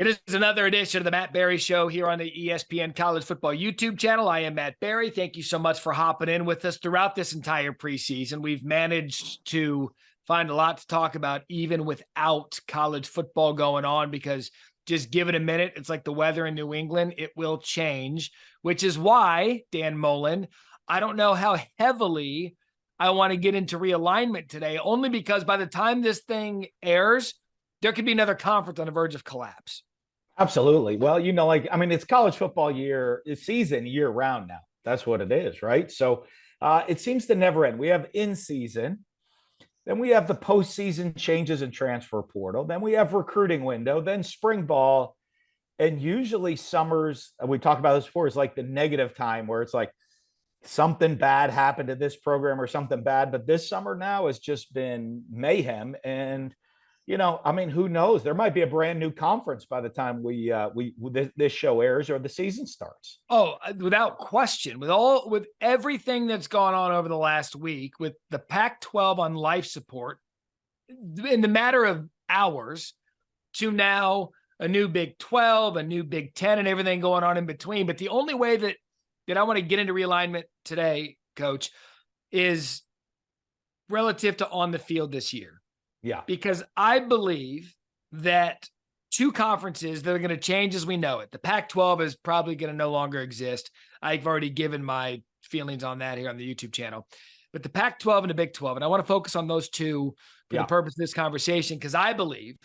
It is another edition of the Matt Barrie Show here on the ESPN College Football YouTube channel. I am Matt Barrie. Thank you so much for hopping in with us throughout this entire preseason. We've managed to find a lot to talk about even without college football going on, because just give it a minute. It's like the weather in New England. It will change, which is why, Dan Mullen, I don't know how heavily I want to get into realignment today, only because by the time this thing airs, there could be another conference on the verge of collapse. Absolutely. Well, it's college football season year round now. That's what it is, right? So it seems to never end. We have in season, then we have the postseason changes and transfer portal, then we have recruiting window, then spring ball, and usually summers. We talked about this before. Is like the negative time where it's like something bad happened to this program or something bad. But this summer now has just been mayhem, and who knows? There might be a brand new conference by the time this show airs or the season starts. Oh, without question. With everything that's gone on over the last week, with the Pac-12 on life support, in the matter of hours, to now a new Big 12, a new Big 10, and everything going on in between. But the only way that I want to get into realignment today, Coach, is relative to on the field this year. Yeah. Because I believe that two conferences that are going to change as we know it. The Pac-12 is probably going to no longer exist. I've already given my feelings on that here on the YouTube channel. But the Pac-12 and the Big 12, and I want to focus on those two for the purpose of this conversation, because I believe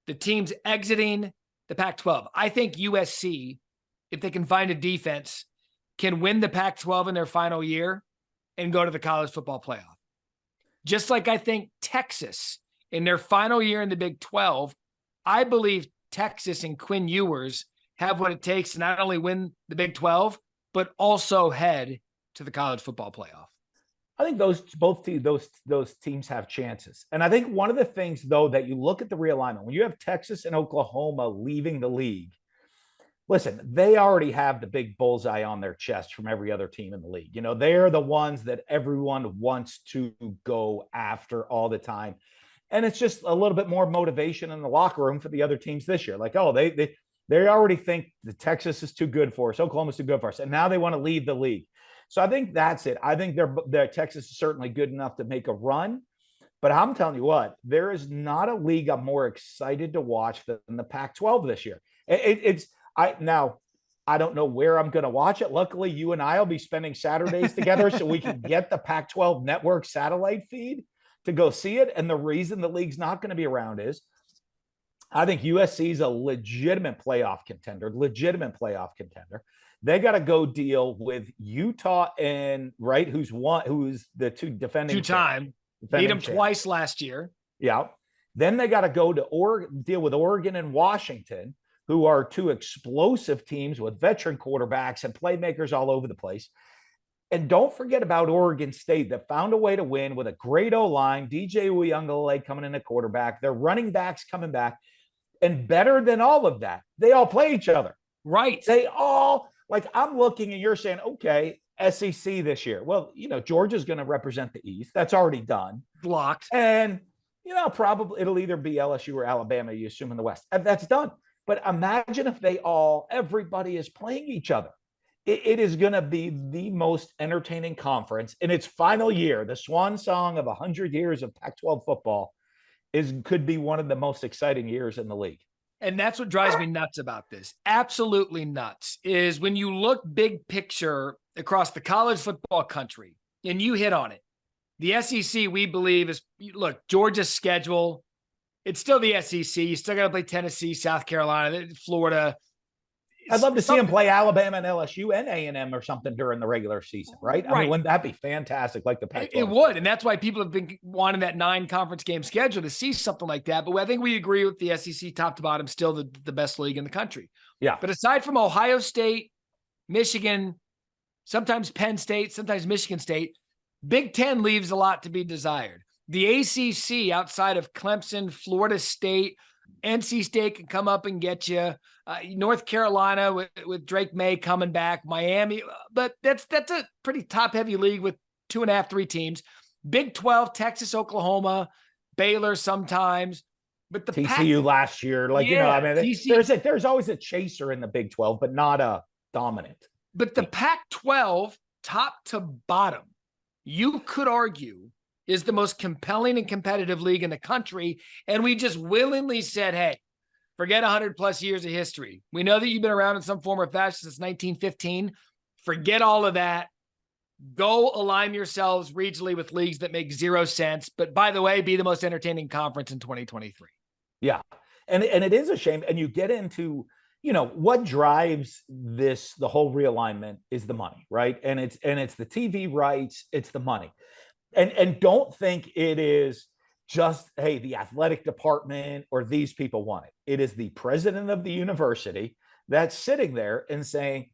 the teams exiting the Pac-12, I think USC, if they can find a defense, can win the Pac-12 in their final year and go to the college football playoff. Just like I think Texas, in their final year in the Big 12, I believe Texas and Quinn Ewers have what it takes to not only win the Big 12, but also head to the college football playoff. I think those teams have chances. And I think one of the things, though, that you look at the realignment, when you have Texas and Oklahoma leaving the league, listen, they already have the big bullseye on their chest from every other team in the league. They're the ones that everyone wants to go after all the time. And it's just a little bit more motivation in the locker room for the other teams this year. Like, they already think the Texas is too good for us. Oklahoma's too good for us. And now they want to leave the league. So I think that's it. I think Texas is certainly good enough to make a run. But I'm telling you what, there is not a league I'm more excited to watch than the Pac-12 this year. I don't know where I'm going to watch it. Luckily, you and I will be spending Saturdays together so we can get the Pac-12 network satellite feed to go see it. And the reason the league's not going to be around is I think USC is a legitimate playoff contender. They got to go deal with Utah and who's the two defending two-time. Beat them twice last year. Yeah. Then they got to go to deal with Oregon and Washington, who are two explosive teams with veteran quarterbacks and playmakers all over the place. And don't forget about Oregon State that found a way to win with a great O-line, DJ Uyunglele coming in at quarterback, their running backs coming back. And better than all of that, they all play each other. Right. I'm looking and you're saying, okay, SEC this year. Well, Georgia's going to represent the East. That's already done. Blocked. And, probably it'll either be LSU or Alabama, you assume, in the West. And that's done. But imagine if everybody is playing each other. It is going to be the most entertaining conference in its final year. The swan song of 100 years of Pac-12 football could be one of the most exciting years in the league. And that's what drives me nuts about this. Absolutely nuts is when you look big picture across the college football country, and you hit on it. The SEC, we believe, Georgia's schedule. It's still the SEC. You still got to play Tennessee, South Carolina, Florida. I'd love to see them play Alabama and LSU and A&M or something during the regular season, right? I mean, wouldn't that be fantastic? Like the Pac-12. It would, and that's why people have been wanting that 9-conference game schedule to see something like that. But I think we agree with the SEC top to bottom, still the best league in the country. Yeah. But aside from Ohio State, Michigan, sometimes Penn State, sometimes Michigan State, Big Ten leaves a lot to be desired. The ACC, outside of Clemson, Florida State, NC State can come up and get you. North Carolina with Drake May coming back, Miami, but that's a pretty top-heavy league with 2.5, 3 teams. Big 12, Texas, Oklahoma, Baylor sometimes. But the TCU last year, I mean, there's always a chaser in the Big 12, but not a dominant. But the Pac-12, top to bottom, you could argue is the most compelling and competitive league in the country. And we just willingly said, hey, forget 100 plus years of history. We know that you've been around in some form or fashion since 1915. Forget all of that. Go align yourselves regionally with leagues that make zero sense. But by the way, be the most entertaining conference in 2023. Yeah. And it is a shame. And you get into, what drives the whole realignment is the money, right? And it's the TV rights, it's the money. And don't think it is just, hey, the athletic department or these people want it. It is the president of the university that's sitting there and saying,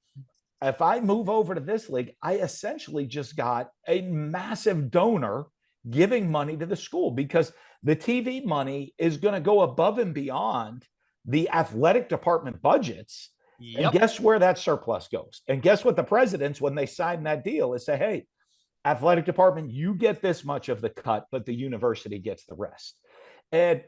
if I move over to this league, I essentially just got a massive donor giving money to the school, because the TV money is going to go above and beyond the athletic department budgets. Yep. And guess where that surplus goes? And guess what the presidents, when they sign that deal, is say, hey, athletic department, you get this much of the cut, but the university gets the rest. And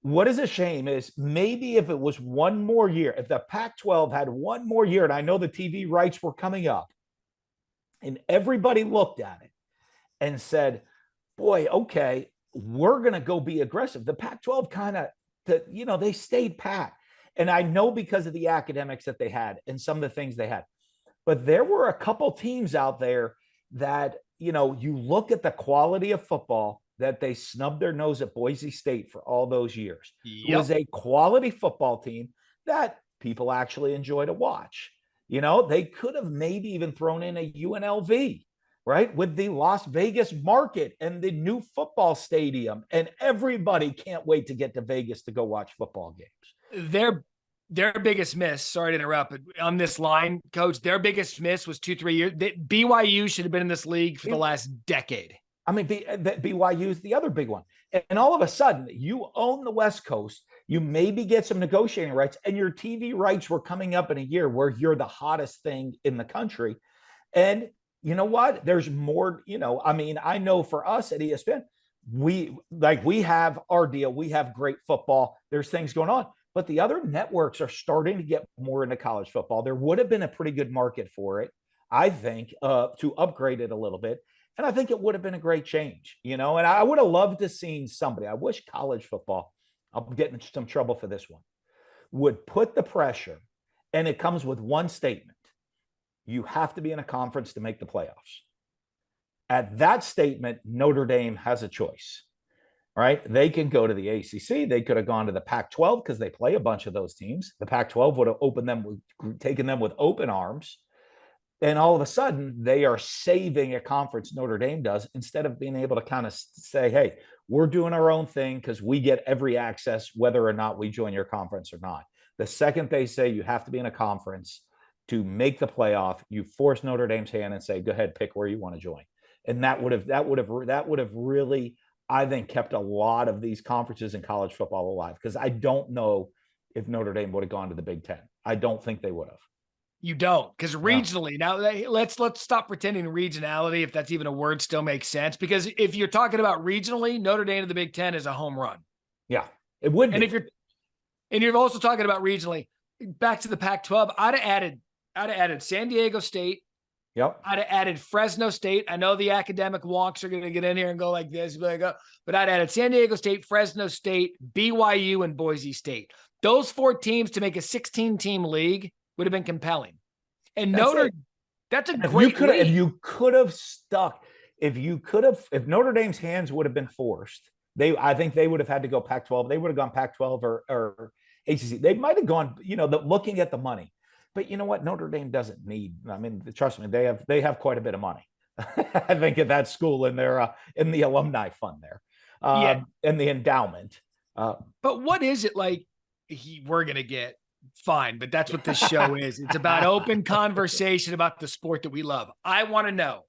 what is a shame is maybe if it was one more year, if the Pac-12 had one more year, and I know the TV rights were coming up, and everybody looked at it and said, boy, okay, we're going to go be aggressive. The Pac-12 kind of, they stayed pat. And I know because of the academics that they had and some of the things they had, but there were a couple teams out there that, you look at the quality of football that they snubbed their nose at Boise State for all those years. Yep. It was a quality football team that people actually enjoy to watch. They could have maybe even thrown in a UNLV, right? With the Las Vegas market and the new football stadium. And everybody can't wait to get to Vegas to go watch football games. Their biggest miss, sorry to interrupt, but on this line, Coach, their biggest miss was 2-3 years. BYU should have been in this league for the last decade. I mean, BYU is the other big one. And all of a sudden, you own the West Coast. You maybe get some negotiating rights, and your TV rights were coming up in a year where you're the hottest thing in the country. And you know what? There's more, I know for us at ESPN, we have our deal. We have great football. There's things going on. But the other networks are starting to get more into college football. There would have been a pretty good market for it, I think, to upgrade it a little bit. And I think it would have been a great change, and I would have loved to seen somebody. I wish college football, I'm getting in some trouble for this one, would put the pressure, and it comes with one statement. You have to be in a conference to make the playoffs. At that statement, Notre Dame has a choice. Right? They can go to the ACC. They could have gone to the Pac-12 because they play a bunch of those teams. The Pac-12 would have taken them with open arms. And all of a sudden, they are saving a conference, Notre Dame does, instead of being able to kind of say, hey, we're doing our own thing because we get every access, whether or not we join your conference or not. The second they say you have to be in a conference to make the playoff, you force Notre Dame's hand and say, go ahead, pick where you want to join. And that would have really, I think, kept a lot of these conferences in college football alive, because I don't know if Notre Dame would have gone to the Big Ten. I don't think they would have. You don't, because regionally, now let's stop pretending regionality, if that's even a word, still makes sense. Because if you're talking about regionally, Notre Dame to the Big Ten is a home run. Yeah, it would be. And you're also talking about regionally, back to the Pac-12, I'd have added San Diego State. Yep. I'd have added Fresno State. I know the academic wonks are going to get in here and go like this, but I'd added San Diego State, Fresno State, BYU, and Boise State. Those 4 teams to make a 16-team league would have been compelling. And that's a great league. If you could have stuck, if Notre Dame's hands would have been forced, I think they would have had to go Pac-12. They would have gone Pac-12 or ACC. They might have gone, looking at the money. But you know what? Notre Dame doesn't need. I mean, trust me, they have quite a bit of money. I think at that school in the alumni fund there, and the endowment. But what is it like? We're gonna get fine, but that's what this show is. It's about open conversation about the sport that we love. I want to know,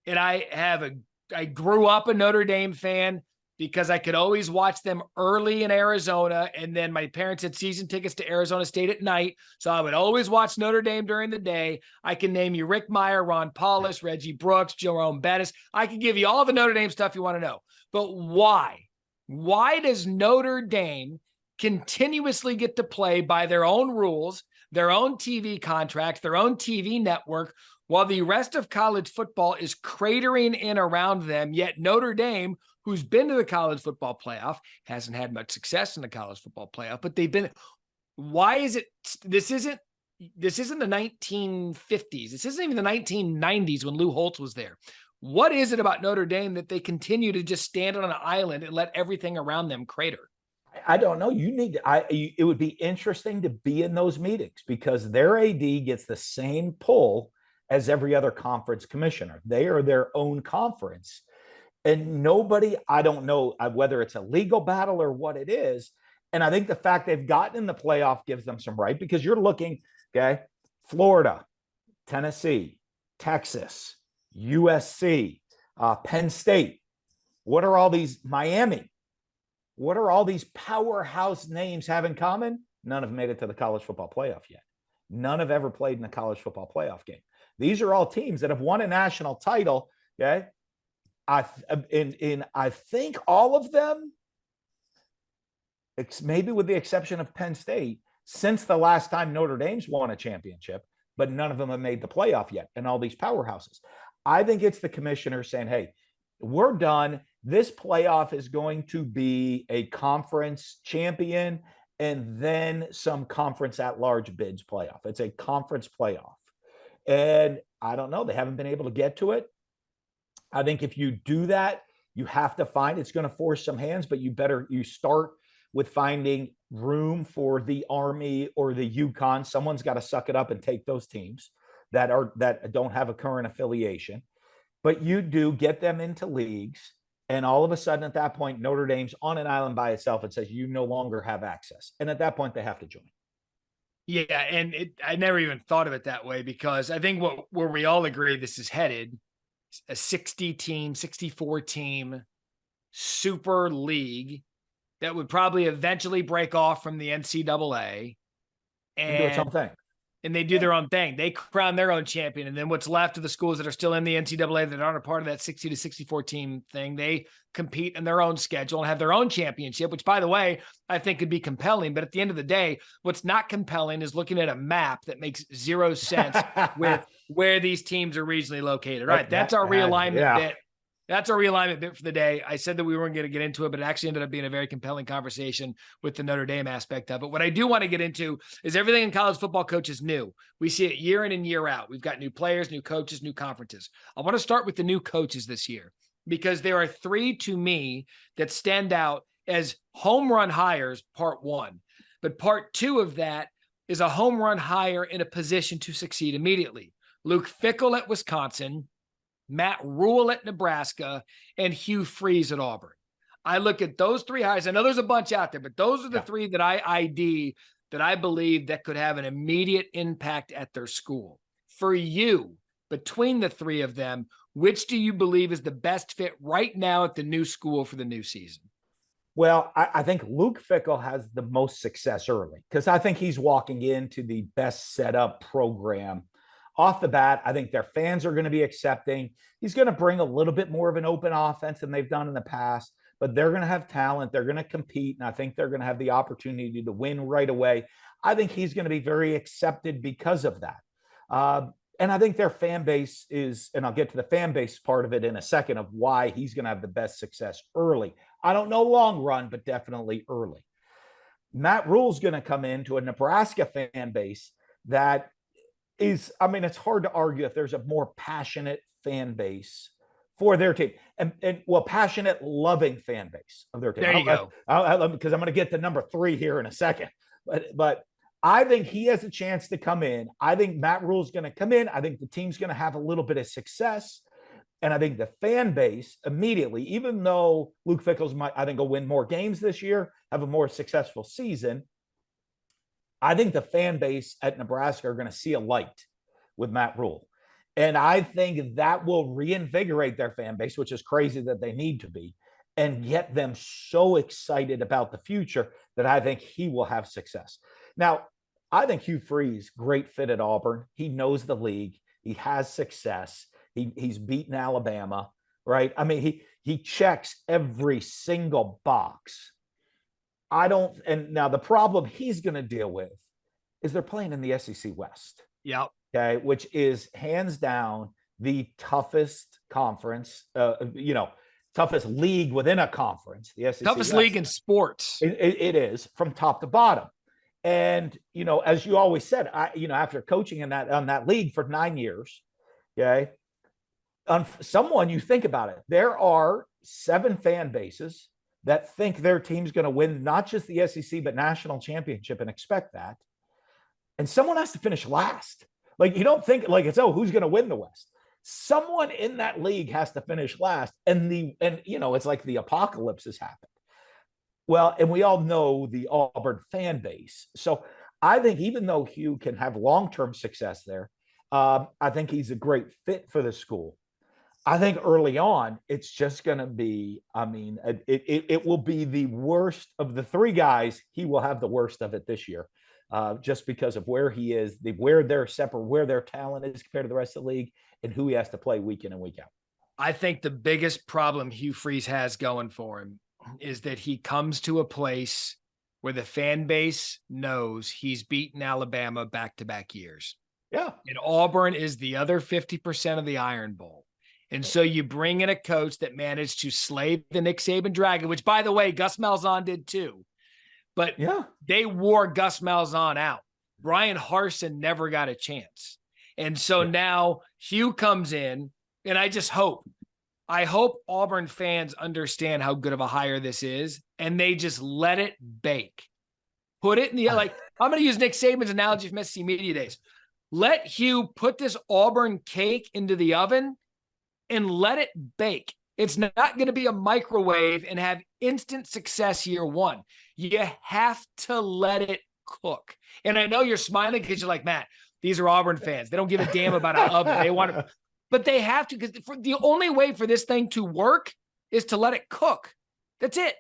and I grew up a Notre Dame fan, because I could always watch them early in Arizona. And then my parents had season tickets to Arizona State at night. So I would always watch Notre Dame during the day. I can name you Rick Meyer, Ron Paulus, Reggie Brooks, Jerome Bettis. I can give you all the Notre Dame stuff you want to know. But why? Why does Notre Dame continuously get to play by their own rules, their own TV contracts, their own TV network, while the rest of college football is cratering in around them? Yet Notre Dame, who's been to the college football playoff, hasn't had much success in the college football playoff, but they've been. Why is it? This isn't the 1950s. This isn't even the 1990s when Lou Holtz was there. What is it about Notre Dame that they continue to just stand on an island and let everything around them crater? I don't know. You need to, it would be interesting to be in those meetings because their AD gets the same pull as every other conference commissioner. They are their own conference. And nobody, I don't know whether it's a legal battle or what it is. And I think the fact they've gotten in the playoff gives them some right because you're looking, okay, Florida, Tennessee, Texas, USC, Penn State. What are all these, Miami? What are all these powerhouse names have in common? None have made it to the college football playoff yet. None have ever played in a college football playoff game. These are all teams that have won a national title. Okay. I think all of them, maybe with the exception of Penn State, since the last time Notre Dame's won a championship, but none of them have made the playoff yet, and all these powerhouses. I think it's the commissioner saying, hey, we're done. This playoff is going to be a conference champion and then some conference at-large bids playoff. It's a conference playoff. And I don't know. They haven't been able to get to it. I think if you do that, you have to find, it's going to force some hands, but you start with finding room for the Army or the UConn. Someone's got to suck it up and take those teams that don't have a current affiliation. But you do get them into leagues, and all of a sudden at that point, Notre Dame's on an island by itself. It says you no longer have access. And at that point, they have to join. Yeah, and I never even thought of it that way because I think where we all agree this is headed, a 60-team, 64-team super league that would probably eventually break off from the NCAA And do its own thing. And they do their own thing. They crown their own champion. And then what's left of the schools that are still in the NCAA that aren't a part of that 60 to 64 team thing, they compete in their own schedule and have their own championship, which, by the way, I think could be compelling. But at the end of the day, what's not compelling is looking at a map that makes zero sense with where these teams are regionally located. Right. That's our realignment bit. That's our realignment bit for the day. I said that we weren't going to get into it, but it actually ended up being a very compelling conversation with the Notre Dame aspect of it. What I do want to get into is everything in college football coach is new. We see it year in and year out. We've got new players, new coaches, new conferences. I want to start with the new coaches this year because there are three to me that stand out as home run hires, part one. But part two of that is a home run hire in a position to succeed immediately. Luke Fickell at Wisconsin, Matt Rule at Nebraska, and Hugh Freeze at Auburn. I look at those three hires. I know there's a bunch out there, but those are the three that I ID that I believe that could have an immediate impact at their school. For you, between the three of them, which do you believe is the best fit right now at the new school for the new season? Well, I think Luke Fickell has the most success early because I think he's walking into the best set up program. Off the bat, I think their fans are going to be accepting. He's going to bring a little bit more of an open offense than they've done in the past, but they're going to have talent. They're going to compete, and I think they're going to have the opportunity to win right away. I think he's going to be very accepted because of that. And I think their fan base is, and I'll get to the fan base part of it in a second of why he's going to have the best success early. I don't know long run, but definitely early. Matt Rule's going to come into a Nebraska fan base that is, I mean, it's hard to argue if there's a more passionate fan base for their team and passionate, loving fan base of their team. There you go. Because I'm going to get to number three here in a second. But I think he has a chance to come in. I think Matt Rule's going to come in. I think the team's going to have a little bit of success. And I think the fan base immediately, even though Luke Fickell's might, I think, will win more games this year, have a more successful season, I think the fan base at Nebraska are going to see a light with Matt Rule. And I think that will reinvigorate their fan base, which is crazy that they need to be, and get them so excited about the future that I think he will have success. Now, I think Hugh Freeze, great fit at Auburn. He knows the league. He has success. He's beaten Alabama, right? I mean, He checks every single box. And now the problem he's going to deal with is they're playing in the SEC West. Yep. Okay. Which is hands down the toughest conference, toughest league within a conference, the SEC Toughest West. league in sports. It is from top to bottom. And, as you always said, after coaching on that league for 9 years, okay, someone you think about it, there are 7 fan bases that think their team's going to win not just the SEC but national championship and expect that, and someone has to finish last. Like, you don't think like it's who's going to win the West. Someone in that league has to finish last, and it's like the apocalypse has happened. Well, and we all know the Auburn fan base. So I think even though Hugh can have long-term success there, I think he's a great fit for the school. I think early on, it's just going to be, it will be the worst of the 3 guys. He will have the worst of it this year, just because of where he is, where they're separate, where their talent is compared to the rest of the league, and who he has to play week in and week out. I think the biggest problem Hugh Freeze has going for him is that he comes to a place where the fan base knows he's beaten Alabama back-to-back years. Yeah. And Auburn is the other 50% of the Iron Bowl. And so you bring in a coach that managed to slay the Nick Saban Dragon, which, by the way, Gus Malzahn did too. But they wore Gus Malzahn out. Brian Harsin never got a chance. And so now Hugh comes in, and I hope Auburn fans understand how good of a hire this is, and they just let it bake. Put it in the, I'm going to use Nick Saban's analogy from SEC Media Days. Let Hugh put this Auburn cake into the oven and let it bake. It's not going to be a microwave and have instant success year 1. You have to let it cook. And I know you're smiling because you're like, Matt, these are Auburn fans. They don't give a damn about an oven. They want to, but they have to, because the only way for this thing to work is to let it cook. That's it.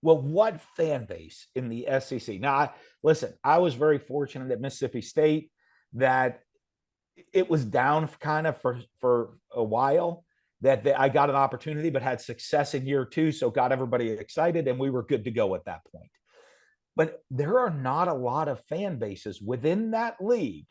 Well, what fan base in the SEC? Now, listen, I was very fortunate at Mississippi State that it was down kind of for a while, that I got an opportunity, but had success in year 2. So got everybody excited, and we were good to go at that point. But there are not a lot of fan bases within that league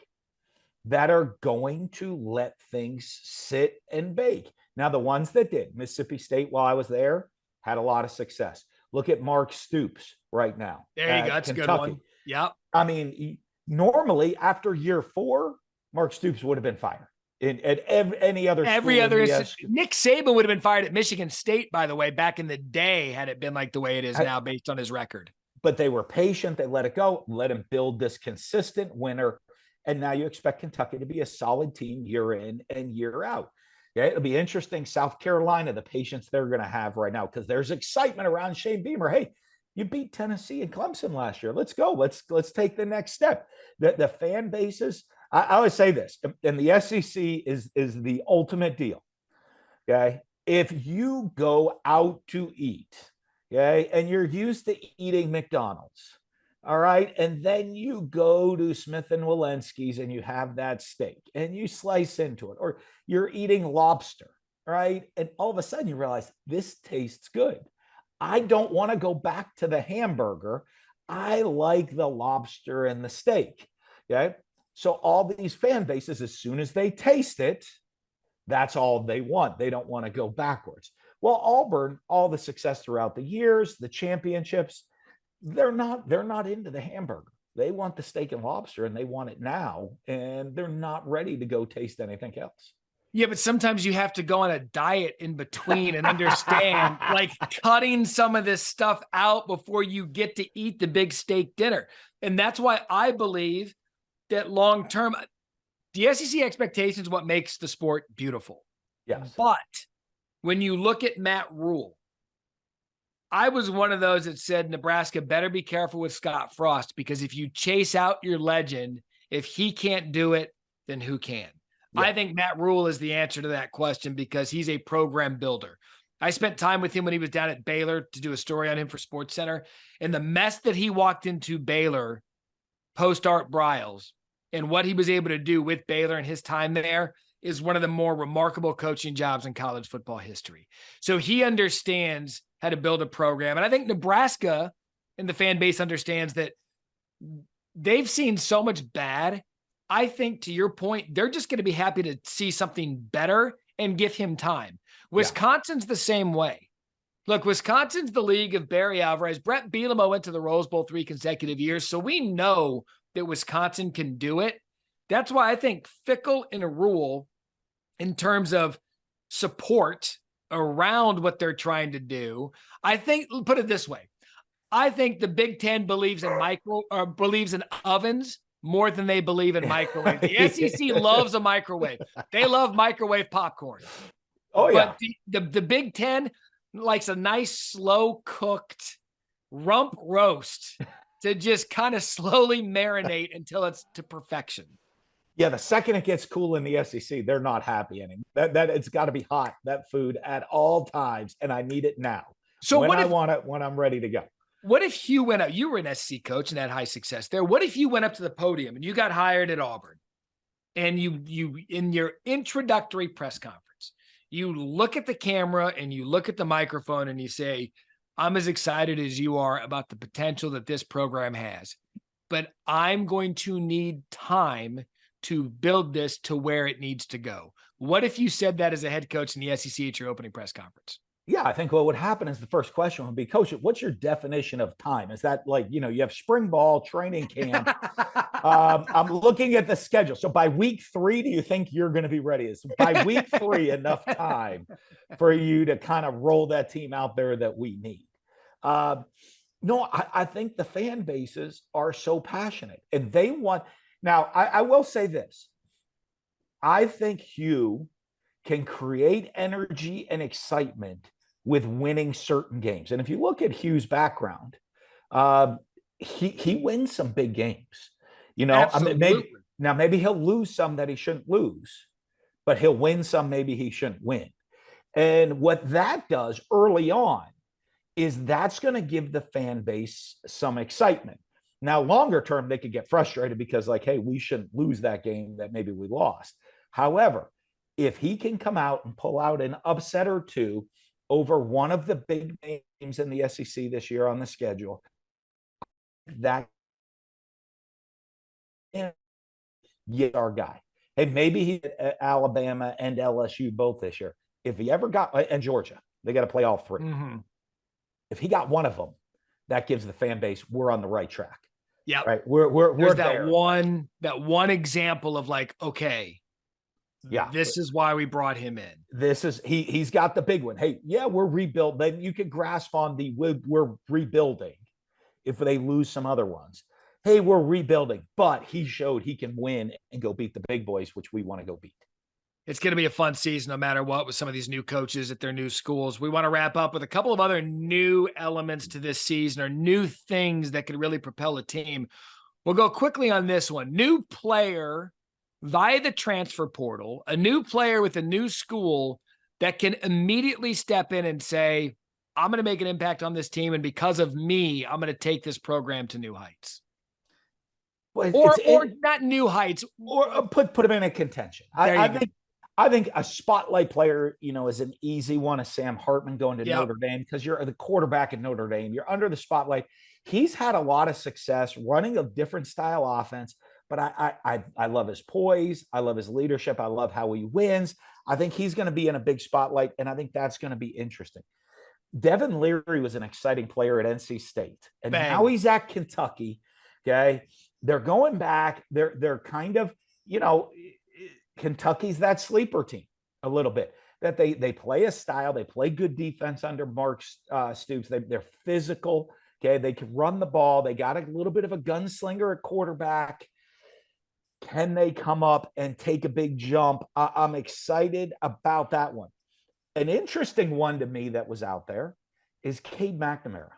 that are going to let things sit and bake. Now, the ones that did, Mississippi State, while I was there, had a lot of success. Look at Mark Stoops right now. There you go. That's Kentucky. A good one. Yep. I mean, normally after year 4, Mark Stoops would have been fired. Every other Nick Saban would have been fired at Michigan State, by the way, back in the day, had it been like the way it is now based on his record. But they were patient. They let it go, let him build this consistent winner. And now you expect Kentucky to be a solid team year in and year out. Yeah, it'll be interesting. South Carolina, the patience they're going to have right now, because there's excitement around Shane Beamer. Hey, you beat Tennessee and Clemson last year. Let's go. Let's take the next step. The fan bases, I always say this, and the SEC is the ultimate deal. Okay. If you go out to eat, okay, and you're used to eating McDonald's, all right, and then you go to Smith and Walensky's and you have that steak and you slice into it, or you're eating lobster, right? And all of a sudden you realize this tastes good. I don't want to go back to the hamburger. I like the lobster and the steak. Okay. So all these fan bases, as soon as they taste it, that's all they want. They don't want to go backwards. Well, Auburn, all the success throughout the years, the championships, they're not into the hamburger. They want the steak and lobster, and they want it now, and they're not ready to go taste anything else. Yeah, but sometimes you have to go on a diet in between and understand, like cutting some of this stuff out before you get to eat the big steak dinner. And that's why I believe that long-term, the SEC expectation is what makes the sport beautiful. Yes. But when you look at Matt Rule, I was one of those that said Nebraska better be careful with Scott Frost, because if you chase out your legend, if he can't do it, then who can? Yeah. I think Matt Rule is the answer to that question, because he's a program builder. I spent time with him when he was down at Baylor to do a story on him for SportsCenter, and the mess that he walked into Baylor post Art Briles and what he was able to do with Baylor and his time there is one of the more remarkable coaching jobs in college football history. So he understands how to build a program. And I think Nebraska and the fan base understands that they've seen so much bad. I think, to your point, they're just going to be happy to see something better and give him time. Wisconsin's the same way. Look, Wisconsin's the league of Barry Alvarez. Brett Bielema went to the Rose Bowl 3 consecutive years, so we know that Wisconsin can do it. That's why I think Fickell and Rule, in terms of support around what they're trying to do, I think, put it this way, I think the Big Ten believes in ovens more than they believe in microwaves. The SEC loves a microwave. They love microwave popcorn. Oh, yeah. But the Big Ten likes a nice, slow cooked rump roast to just kind of slowly marinate until it's to perfection. Yeah, the second it gets cool in the SEC, they're not happy anymore. That it's got to be hot, that food, at all times, and I need it now. So when I want it, when I'm ready to go. What if Hugh went up? You were an SC coach and had high success there. What if you went up to the podium and you got hired at Auburn, and you in your introductory press conference, you look at the camera and you look at the microphone and you say, I'm as excited as you are about the potential that this program has, but I'm going to need time to build this to where it needs to go. What if you said that as a head coach in the SEC at your opening press conference? Yeah, I think what would happen is the first question would be, Coach, what's your definition of time? Is that like, you have spring ball, training camp? I'm looking at the schedule. So by week 3, do you think you're going to be ready? Is by week 3 enough time for you to kind of roll that team out there that we need? No, I think the fan bases are so passionate and they want. Now, I will say this. I think Hugh can create energy and excitement with winning certain games. And if you look at Hugh's background, he wins some big games. Maybe he'll lose some that he shouldn't lose, but he'll win some maybe he shouldn't win. And what that does early on is that's going to give the fan base some excitement. Now, longer term, they could get frustrated because, like, hey, we shouldn't lose that game that maybe we lost. However, if he can come out and pull out an upset or two over one of the big games in the SEC this year on the schedule, that is our guy. Hey, maybe he Alabama and LSU both this year. If he ever got, and Georgia, they got to play all 3. Mm-hmm. If he got one of them, that gives the fan base, we're on the right track. Yeah. Right. We're that one example of like, okay, yeah, this is why we brought him in. He's got the big one. Hey, yeah, we're rebuild. Then you can grasp on we're rebuilding if they lose some other ones. Hey, we're rebuilding, but he showed he can win and go beat the big boys, which we want to go beat. It's going to be a fun season no matter what with some of these new coaches at their new schools. We want to wrap up with a couple of other new elements to this season or new things that could really propel a team. We'll go quickly on this one. New player via the transfer portal, a new player with a new school that can immediately step in and say, I'm going to make an impact on this team, and because of me, I'm going to take this program to new heights. Well, or not new heights, or put them in a contention. I think a spotlight player, is an easy one. A Sam Hartman going to Notre Dame because you're the quarterback at Notre Dame. You're under the spotlight. He's had a lot of success running a different style offense, but I love his poise. I love his leadership. I love how he wins. I think he's going to be in a big spotlight, and I think that's going to be interesting. Devin Leary was an exciting player at NC State, and now he's at Kentucky. Okay, they're going back. They're kind of, Kentucky's that sleeper team a little bit, that they play a style. They play good defense under Mark Stoops. They're physical. Okay. They can run the ball. They got a little bit of a gunslinger at quarterback. Can they come up and take a big jump? I'm excited about that one. An interesting one to me that was out there is Cade McNamara.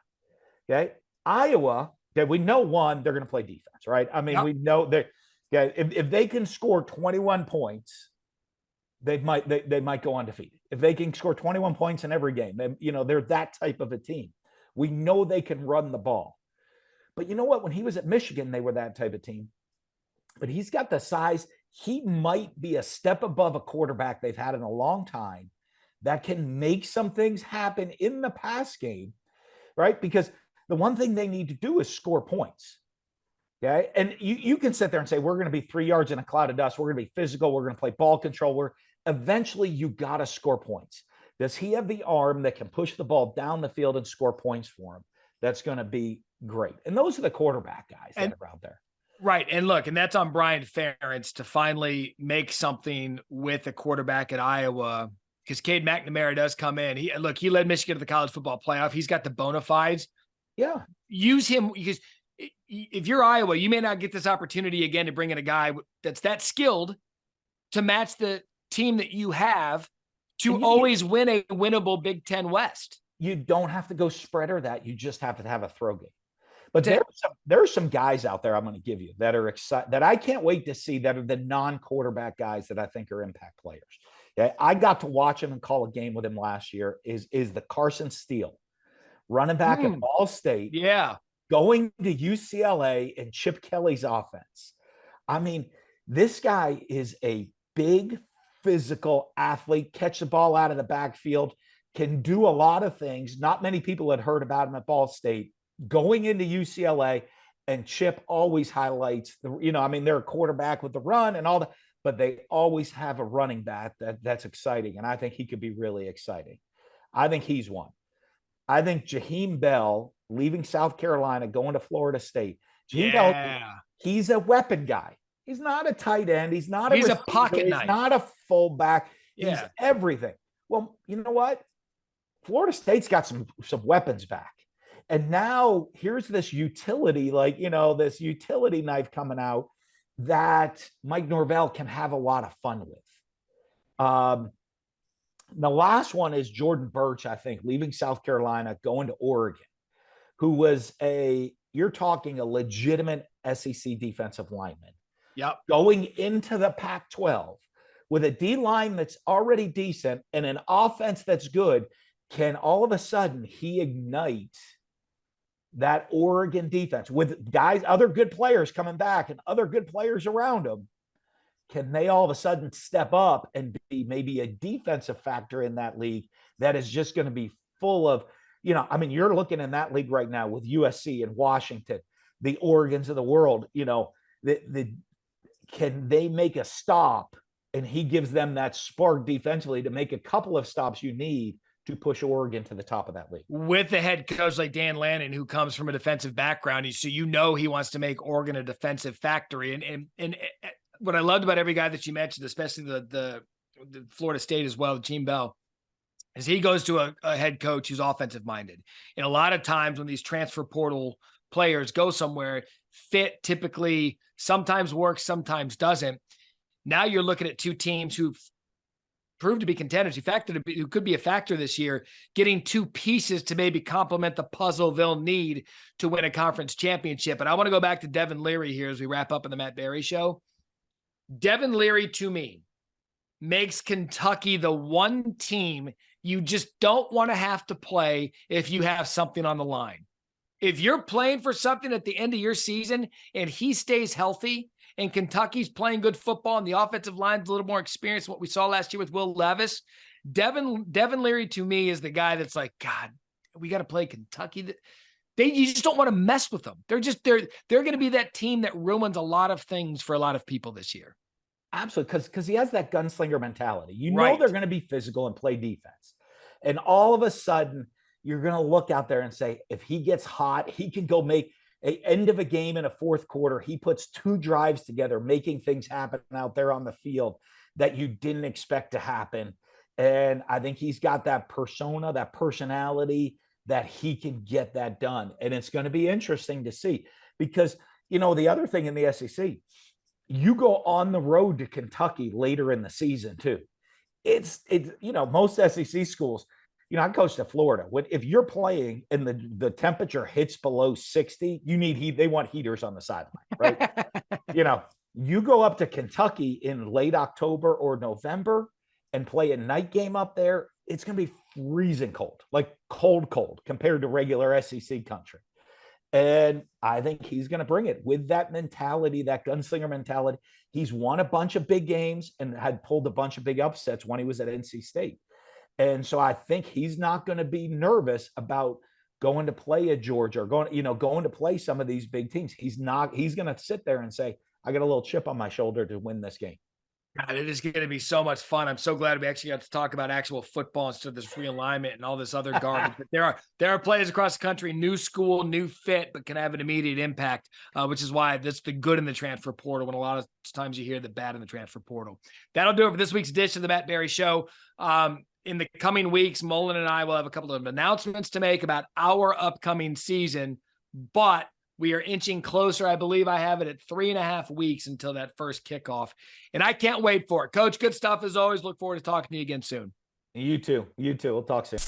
Okay. Iowa, we know they're going to play defense, right? I mean, we know that. Yeah, if they can score 21 points, they might go undefeated. If they can score 21 points in every game, they're that type of a team. We know they can run the ball. But you know what? When he was at Michigan, they were that type of team. But he's got the size. he might be a step above a quarterback they've had in a long time that can make some things happen in the pass game, right? Because the one thing they need to do is score points. Okay. And you can sit there and say, we're going to be 3 yards in a cloud of dust. We're going to be physical. We're going to play ball control. Eventually you got to score points. Does he have the arm that can push the ball down the field and score points for him? That's going to be great. And those are the quarterback guys that are out there. Right. And look, and that's on Brian Ferentz to finally make something with a quarterback at Iowa, because Cade McNamara does come in. He led Michigan to the college football playoff. He's got the bona fides. Yeah. Use him, because if you're Iowa, you may not get this opportunity again to bring in a guy that's that skilled to match the team that you have to always win a winnable Big Ten West. You don't have to go spreader that. You just have to have a throw game. But there are some guys out there I'm going to give you that are excited, that I can't wait to see, that are the non-quarterback guys that I think are impact players. Okay? I got to watch him and call a game with him last year. Is the Carson Steele, running back at Ball State. Yeah. Going to UCLA and Chip Kelly's offense. I mean, this guy is a big physical athlete, catch the ball out of the backfield, can do a lot of things. Not many people had heard about him at Ball State. Going into UCLA, and Chip always highlights they're a quarterback with the run and all that, but they always have a running back that's exciting. And I think he could be really exciting. I think he's one. I think Jaheim Bell, leaving South Carolina, going to Florida State. Bell, he's a weapon guy. He's not a tight end. He's a pocket knife. He's not a fullback. He's everything. Well, you know what? Florida State's got some weapons back. And now here's this utility, this utility knife coming out that Mike Norvell can have a lot of fun with. The last one is Jordan Birch, I think, leaving South Carolina, going to Oregon, who was you're talking a legitimate SEC defensive lineman. Yep. Going into the Pac-12 with a D-line that's already decent and an offense that's good, can all of a sudden he ignite that Oregon defense with guys, other good players coming back and other good players around them? Can they all of a sudden step up and be maybe a defensive factor in that league that is just going to be full of, you're looking in that league right now with USC and Washington, the Oregons of the world, can they make a stop? And he gives them that spark defensively to make a couple of stops you need to push Oregon to the top of that league. With the head coach like Dan Lannon, who comes from a defensive background, so he wants to make Oregon a defensive factory. And what I loved about every guy that you mentioned, especially the Florida State as well, Jaheim Bell, is he goes to a head coach who's offensive minded. And a lot of times when these transfer portal players go somewhere, fit typically sometimes works, sometimes doesn't. Now you're looking at two teams who've proved to be contenders, who could be a factor this year, getting two pieces to maybe complement the puzzle they'll need to win a conference championship. And I want to go back to Devin Leary here as we wrap up in the Matt Barrie Show. Devin Leary, to me, makes Kentucky the one team you just don't want to have to play if you have something on the line. If you're playing for something at the end of your season and he stays healthy and Kentucky's playing good football and the offensive line's a little more experienced than what we saw last year with Will Levis, Devin Leary, to me, is the guy that's like, God, we got to play Kentucky. You just don't want to mess with them. They're going to be that team that ruins a lot of things for a lot of people this year. Absolutely, because he has that gunslinger mentality. They're going to be physical and play defense. And all of a sudden, you're going to look out there and say, if he gets hot, he can go make an end of a game in a fourth quarter. He puts two drives together, making things happen out there on the field that you didn't expect to happen. And I think he's got that persona, that personality, that he can get that done. And it's going to be interesting to see because, the other thing in the SEC, you go on the road to Kentucky later in the season too. It's most SEC schools, I coached at Florida. If you're playing and the temperature hits below 60, they want heaters on the sideline, right? You go up to Kentucky in late October or November and play a night game up there, it's going to be freezing cold, like cold compared to regular SEC country. And I think he's going to bring it with that mentality, that gunslinger mentality. He's won a bunch of big games and had pulled a bunch of big upsets when he was at NC State. And so I think he's not going to be nervous about going to play at Georgia or going to play some of these big teams. He's going to sit there and say, I got a little chip on my shoulder to win this game. God, it is going to be so much fun. I'm so glad we actually got to talk about actual football instead of this realignment and all this other garbage. But there are players across the country, new school, new fit, but can have an immediate impact, which is why that's the good in the transfer portal when a lot of times you hear the bad in the transfer portal. That'll do it for this week's edition of the Matt Barrie Show. In the coming weeks, Mullen and I will have a couple of announcements to make about our upcoming season, but we are inching closer. I believe I have it at 3.5 weeks until that first kickoff, and I can't wait for it. Coach, good stuff as always. Look forward to talking to you again soon. You too. We'll talk soon.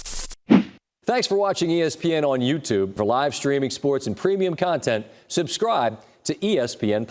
Thanks for watching ESPN on YouTube. For live streaming sports and premium content, subscribe to ESPN+.